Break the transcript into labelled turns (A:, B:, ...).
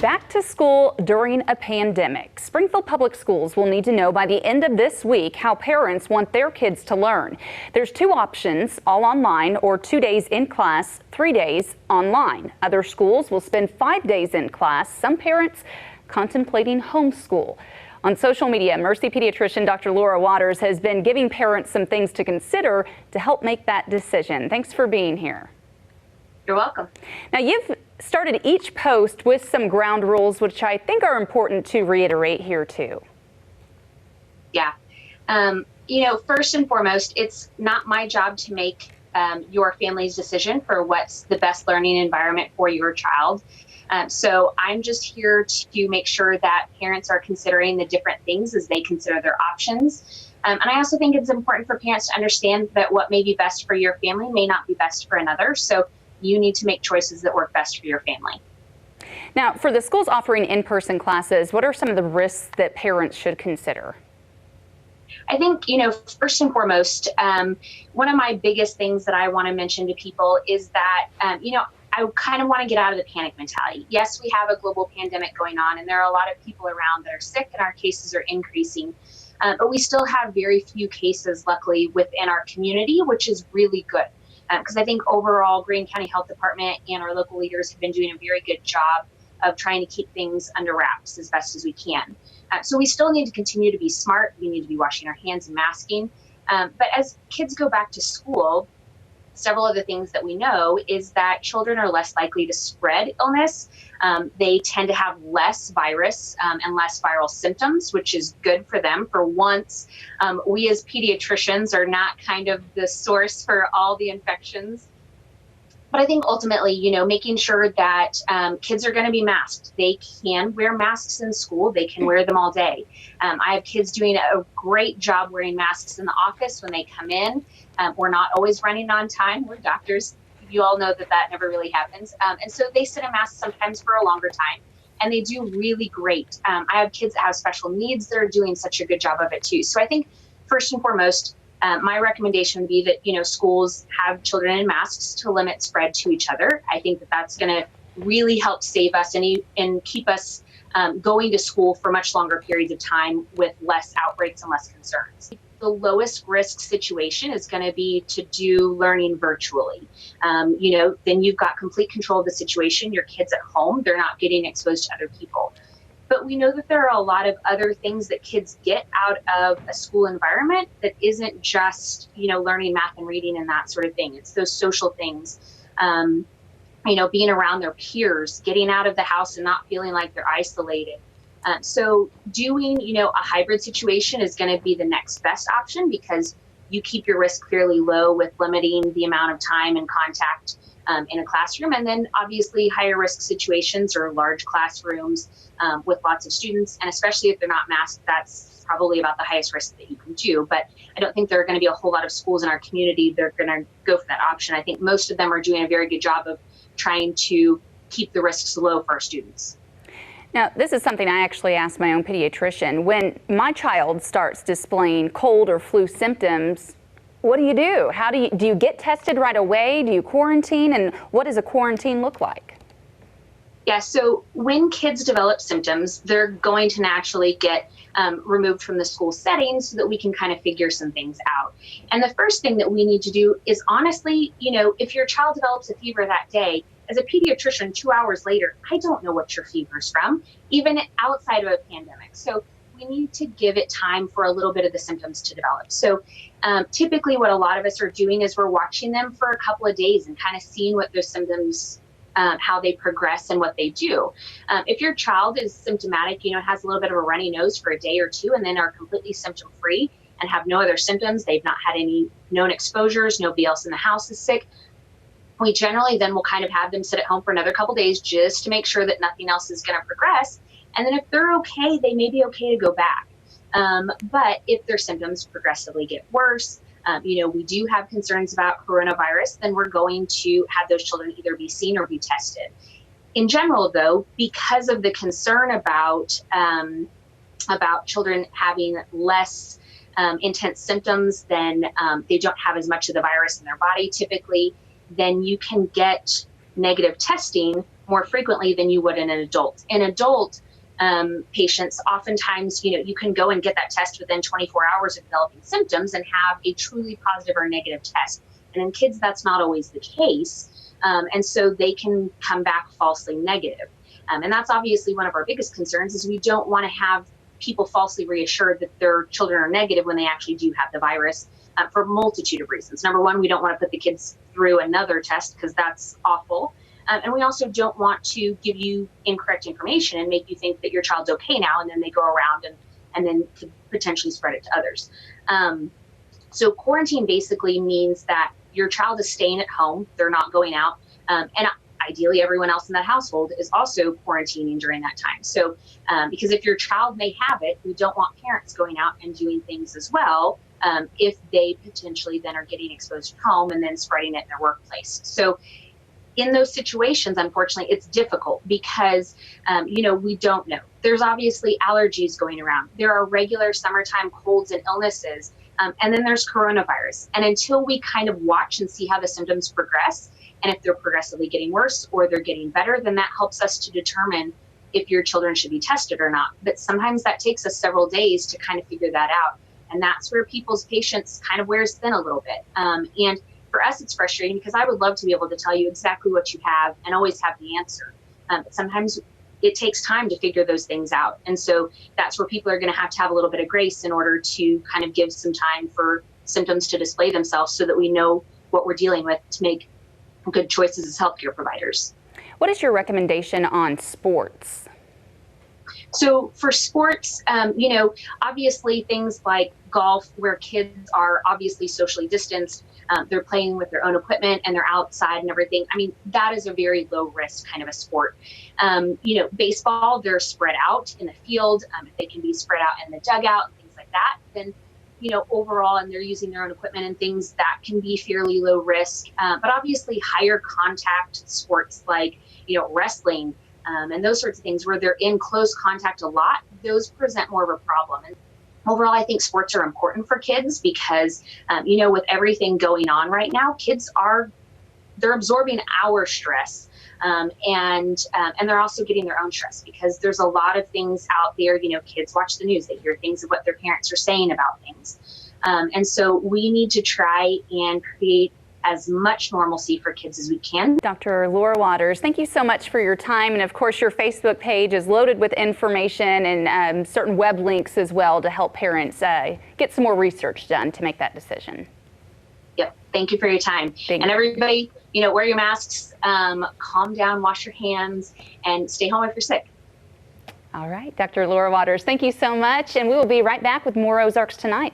A: Back to school during a pandemic. Springfield Public Schools will need to know by the end of this week how parents want their kids to learn. There's two options, all online or 2 days in class, 3 days online. Other schools will spend 5 days in class. Some parents contemplating homeschool. On social media, Mercy pediatrician Dr. Laura Waters has been giving parents some things to consider to help make that decision. Thanks for being here.
B: You're welcome.
A: Now, you've started each post with some ground rules, which I think are important to reiterate here too.
B: Yeah. First and foremost, it's not my job to make your family's decision for what's the best learning environment for your child. So I'm just here to make sure that parents are considering the different things as they consider their options. And I also think it's important for parents to understand that what may be best for your family may not be best for another. So you need to make choices that work best for your family.
A: Now, for the schools offering in-person classes, what are some of the risks that parents should consider?
B: I think, first and foremost, one of my biggest things that I want to mention to people is that, I kind of want to get out of the panic mentality. Yes, we have a global pandemic going on, and there are a lot of people around that are sick, and our cases are increasing. But we still have very few cases, luckily, within our community, which is really good. Because I think overall, Greene County Health Department and our local leaders have been doing a very good job of trying to keep things under wraps as best as we can. So we still need to continue to be smart. We need to be washing our hands and masking. But as kids go back to school, several of the things that we know is that children are less likely to spread illness. They tend to have less virus and less viral symptoms, which is good for them. For once, we as pediatricians are not kind of the source for all the infections. But I think ultimately, making sure that kids are going to be masked. They can wear masks in school. They can wear them all day. I have kids doing a great job wearing masks in the office when they come in. We're not always running on time. We're doctors. You all know that never really happens. And so they sit in masks sometimes for a longer time, and they do really great. I have kids that have special needs that are doing such a good job of it too. So I think first and foremost, my recommendation would be that, schools have children in masks to limit spread to each other. I think that that's going to really help save us and keep us going to school for much longer periods of time with less outbreaks and less concerns. The lowest risk situation is going to be to do learning virtually. Then you've got complete control of the situation. Your kids at home, they're not getting exposed to other people. But we know that there are a lot of other things that kids get out of a school environment that isn't just, learning math and reading and that sort of thing. It's those social things, being around their peers, getting out of the house and not feeling like they're isolated. So doing, a hybrid situation is going to be the next best option because you keep your risk fairly low with limiting the amount of time and contact in a classroom. And then obviously higher risk situations or large classrooms with lots of students. And especially if they're not masked, that's probably about the highest risk that you can do. But I don't think there are going to be a whole lot of schools in our community that are going to go for that option. I think most of them are doing a very good job of trying to keep the risks low for our students.
A: Now, this is something I actually asked my own pediatrician. When my child starts displaying cold or flu symptoms, what do you do? Do you get tested right away? Do you quarantine? And what does a quarantine look like?
B: Yeah, so when kids develop symptoms, they're going to naturally get removed from the school setting so that we can kind of figure some things out. And the first thing that we need to do is honestly, if your child develops a fever that day, as a pediatrician, 2 hours later, I don't know what your fever is from, even outside of a pandemic. So we need to give it time for a little bit of the symptoms to develop. So typically what a lot of us are doing is we're watching them for a couple of days and kind of seeing what those symptoms, how they progress and what they do. If your child is symptomatic, has a little bit of a runny nose for a day or two and then are completely symptom-free and have no other symptoms, they've not had any known exposures, nobody else in the house is sick, we generally then will kind of have them sit at home for another couple days just to make sure that nothing else is going to progress. And then if they're okay, they may be okay to go back. But if their symptoms progressively get worse, we do have concerns about coronavirus, then we're going to have those children either be seen or be tested. In general, though, because of the concern about children having less intense symptoms, then they don't have as much of the virus in their body typically, then you can get negative testing more frequently than you would in an adult. In adult patients, oftentimes, you can go and get that test within 24 hours of developing symptoms and have a truly positive or negative test. And in kids, that's not always the case. And so they can come back falsely negative. And that's obviously one of our biggest concerns, is we don't want to have people falsely reassured that their children are negative when they actually do have the virus, for a multitude of reasons. Number one, we don't want to put the kids through another test because that's awful. And we also don't want to give you incorrect information and make you think that your child's okay now, and then they go around and then could potentially spread it to others. So quarantine basically means that your child is staying at home. They're not going out. And ideally, everyone else in that household is also quarantining during that time. So because if your child may have it, we don't want parents going out and doing things as well, if they potentially then are getting exposed at home and then spreading it in their workplace. So in those situations, unfortunately, it's difficult because, we don't know. There's obviously allergies going around. There are regular summertime colds and illnesses, and then there's coronavirus. And until we kind of watch and see how the symptoms progress, and if they're progressively getting worse or they're getting better, then that helps us to determine if your children should be tested or not. But sometimes that takes us several days to kind of figure that out. And that's where people's patience kind of wears thin a little bit. And for us, it's frustrating because I would love to be able to tell you exactly what you have and always have the answer. But sometimes it takes time to figure those things out. And so that's where people are going to have a little bit of grace in order to kind of give some time for symptoms to display themselves so that we know what we're dealing with to make good choices as healthcare providers.
A: What is your recommendation on sports?
B: So for sports, obviously things like golf, where kids are obviously socially distanced, they're playing with their own equipment and they're outside and everything. I mean, that is a very low risk kind of a sport. Baseball, they're spread out in the field. If they can be spread out in the dugout and things like that, then overall, and they're using their own equipment and things, that can be fairly low risk. But obviously higher contact sports like, wrestling, and those sorts of things where they're in close contact a lot, those present more of a problem. And overall, I think sports are important for kids because, with everything going on right now, they're absorbing our stress. And they're also getting their own stress because there's a lot of things out there. Kids watch the news, they hear things of what their parents are saying about things. And so we need to try and create as much normalcy for kids as we can.
A: Dr. Laura Waters, thank you so much for your time. And of course, your Facebook page is loaded with information and certain web links as well to help parents get some more research done to make that decision.
B: Yep. Thank you for your time. And everybody, wear your masks, calm down, wash your hands, and stay home if you're sick.
A: All right. Dr. Laura Waters, thank you so much. And we will be right back with more Ozarks Tonight.